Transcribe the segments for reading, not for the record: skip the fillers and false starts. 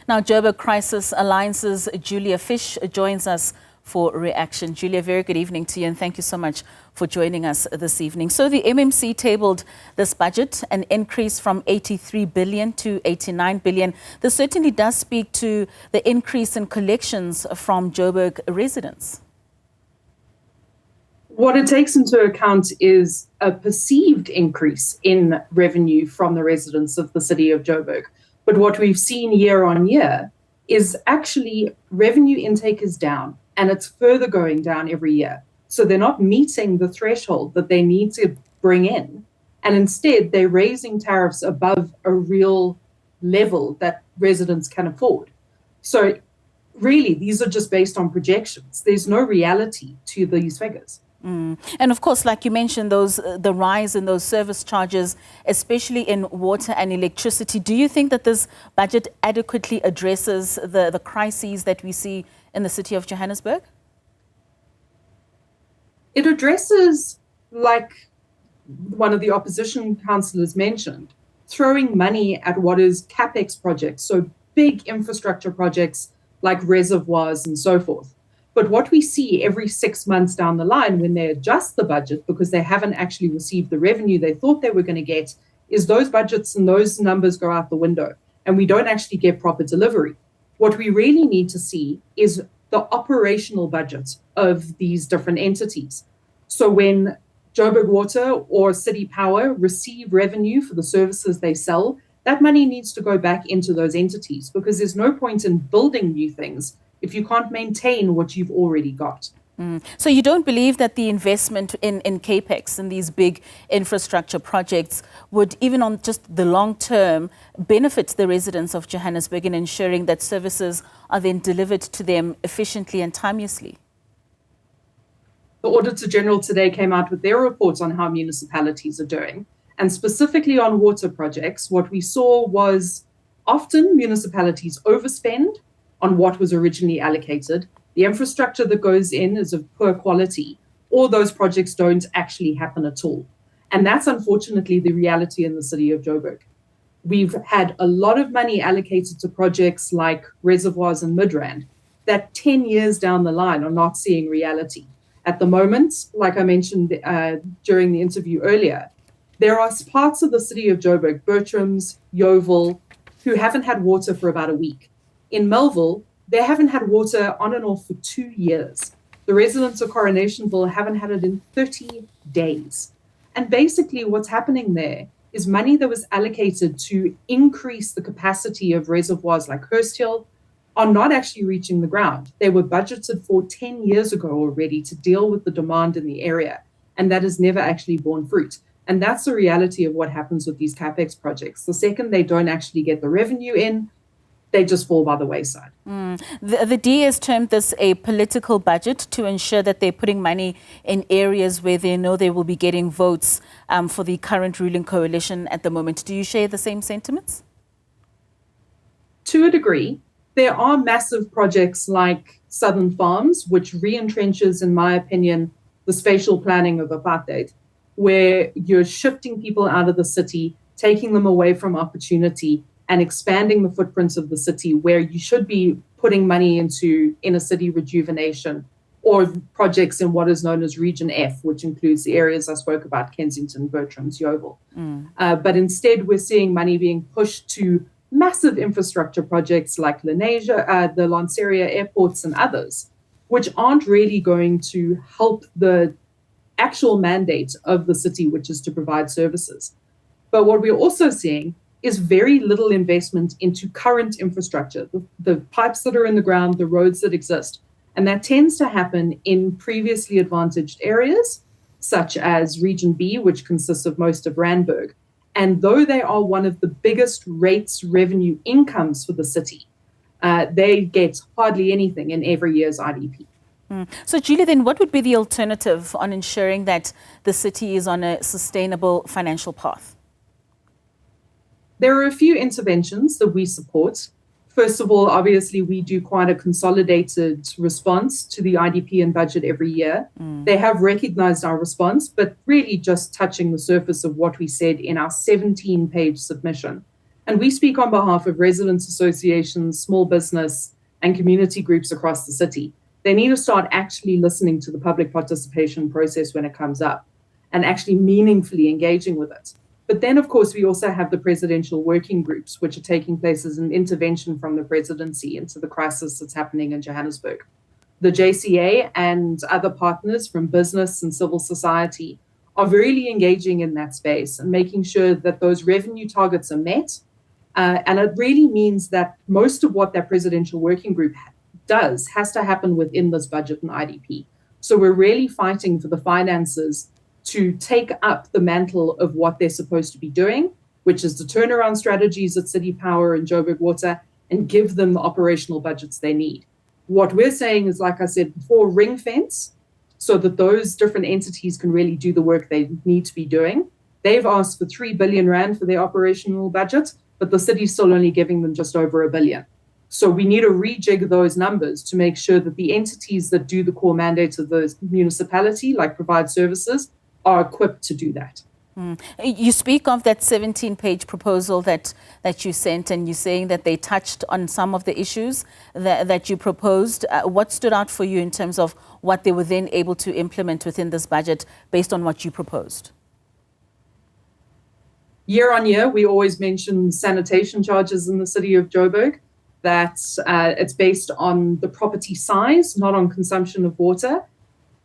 Now, Joburg Crisis Alliance's Julia Fish joins us for reaction. Julia, very good evening to you, and thank you so much for joining us this evening. So the MMC tabled this budget, an increase from 83 billion to 89 billion. This certainly does speak to the increase in collections from Joburg residents. What it takes into account is a perceived increase in revenue from the residents of the city of Joburg. But what we've seen year on year is actually revenue intake is down, and it's further going down every year. So they're not meeting the threshold that they need to bring in. And instead, they're raising tariffs above a real level that residents can afford. So really, these are just based on projections. There's no reality to these figures. And of course, like you mentioned, the rise in those service charges, especially in water and electricity. Do you think that this budget adequately addresses the crises that we see in the city of Johannesburg? It addresses, like one of the opposition councillors mentioned, throwing money at what is capex projects, so big infrastructure projects like reservoirs and so forth. But what we see every 6 months down the line when they adjust the budget because they haven't actually received the revenue they thought they were going to get is those budgets and those numbers go out the window and we don't actually get proper delivery. What we really need to see is the operational budget of these different entities. So when Joburg Water or City Power receive revenue for the services they sell, that money needs to go back into those entities because there's no point in building new things if you can't maintain what you've already got. So you don't believe that the investment in CAPEX and these big infrastructure projects would, even on just the long term, benefit the residents of Johannesburg in ensuring that services are then delivered to them efficiently and timeously? The Auditor General today came out with their reports on how municipalities are doing. And specifically on water projects, what we saw was often municipalities overspend on what was originally allocated. The infrastructure that goes in is of poor quality, or those projects don't actually happen at all. And that's unfortunately the reality in the city of Joburg. We've had a lot of money allocated to projects like reservoirs and Midrand that 10 years down the line are not seeing reality. At the moment, like I mentioned during the interview earlier, there are parts of the city of Joburg, Bertram's, Yeovil, who haven't had water for about a week. In Melville, they haven't had water on and off for 2 years. The residents of Coronationville haven't had it in 30 days. And basically what's happening there is money that was allocated to increase the capacity of reservoirs like Hurst Hill are not actually reaching the ground. They were budgeted for 10 years ago already to deal with the demand in the area, and that has never actually borne fruit. And that's the reality of what happens with these CAPEX projects. The second they don't actually get the revenue in, they just fall by the wayside. The D has termed this a political budget to ensure that they're putting money in areas where they know they will be getting votes for the current ruling coalition at the moment. Do you share the same sentiments? To a degree. There are massive projects like Southern Farms, which re-entrenches, in my opinion, the spatial planning of apartheid, where you're shifting people out of the city, taking them away from opportunity, and expanding the footprints of the city where you should be putting money into inner city rejuvenation or projects in what is known as Region F, which includes the areas I spoke about, Kensington, Bertram's, Yeovil. But instead, we're seeing money being pushed to massive infrastructure projects like Lenasia, the Lanseria airports and others, which aren't really going to help the actual mandate of the city, which is to provide services. But what we're also seeing is very little investment into current infrastructure, the pipes that are in the ground, the roads that exist. And that tends to happen in previously advantaged areas, such as Region B, which consists of most of Randburg. And though they are one of the biggest rates revenue incomes for the city, they get hardly anything in every year's IDP. So, Julia, then what would be the alternative on ensuring that the city is on a sustainable financial path? There are a few interventions that we support. First of all, obviously, we do quite a consolidated response to the IDP and budget every year. They have recognized our response, but really just touching the surface of what we said in our 17-page submission. And we speak on behalf of residents associations, small business, and community groups across the city. They need to start actually listening to the public participation process when it comes up and actually meaningfully engaging with it. But then, of course, we also have the presidential working groups, which are taking place as an intervention from the presidency into the crisis that's happening in Johannesburg. The JCA and other partners from business and civil society are really engaging in that space and making sure that those revenue targets are met. And it really means that most of what that presidential working group does has to happen within this budget and IDP. So we're really fighting for the finances to take up the mantle of what they're supposed to be doing, which is the turnaround strategies at City Power and Joburg Water, and give them the operational budgets they need. What we're saying is, like I said before, ring fence, so that those different entities can really do the work they need to be doing. They've asked for 3 billion rand for their operational budget, but the city's still only giving them just over 1 billion. So we need to rejig those numbers to make sure that the entities that do the core mandates of the municipality, like provide services, are equipped to do that. You speak of that 17-page proposal that you sent, and you're saying that they touched on some of the issues that you proposed. What stood out for you in terms of what they were then able to implement within this budget based on what you proposed? Year on year, we always mention sanitation charges in the city of Joburg, that it's based on the property size, not on consumption of water.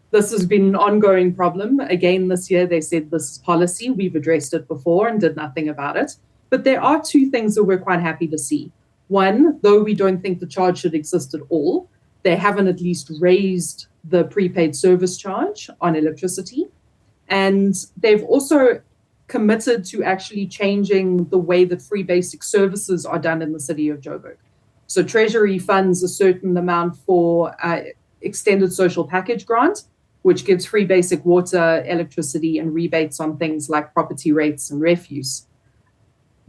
This has been an ongoing problem. Again, this year, they said this is policy. We've addressed it before and did nothing about it. But there are two things that we're quite happy to see. One, though we don't think the charge should exist at all, they haven't at least raised the prepaid service charge on electricity. And they've also committed to actually changing the way that free basic services are done in the city of Joburg. So Treasury funds a certain amount for extended social package grant, which gives free basic water, electricity, and rebates on things like property rates and refuse.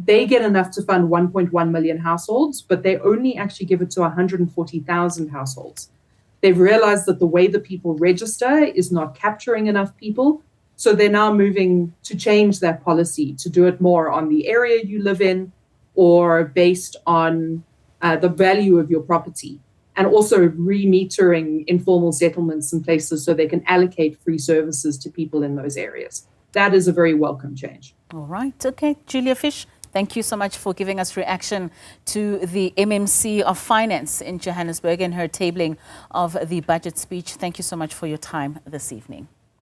They get enough to fund 1.1 million households, but they only actually give it to 140,000 households. They've realized that the way that people register is not capturing enough people. So they're now moving to change that policy to do it more on the area you live in or based on the value of your property, and also remetering informal settlements in places so they can allocate free services to people in those areas. That is a very welcome change. All right. Okay. Julia Fish, thank you so much for giving us reaction to the MMC of Finance in Johannesburg and her tabling of the budget speech. Thank you so much for your time this evening.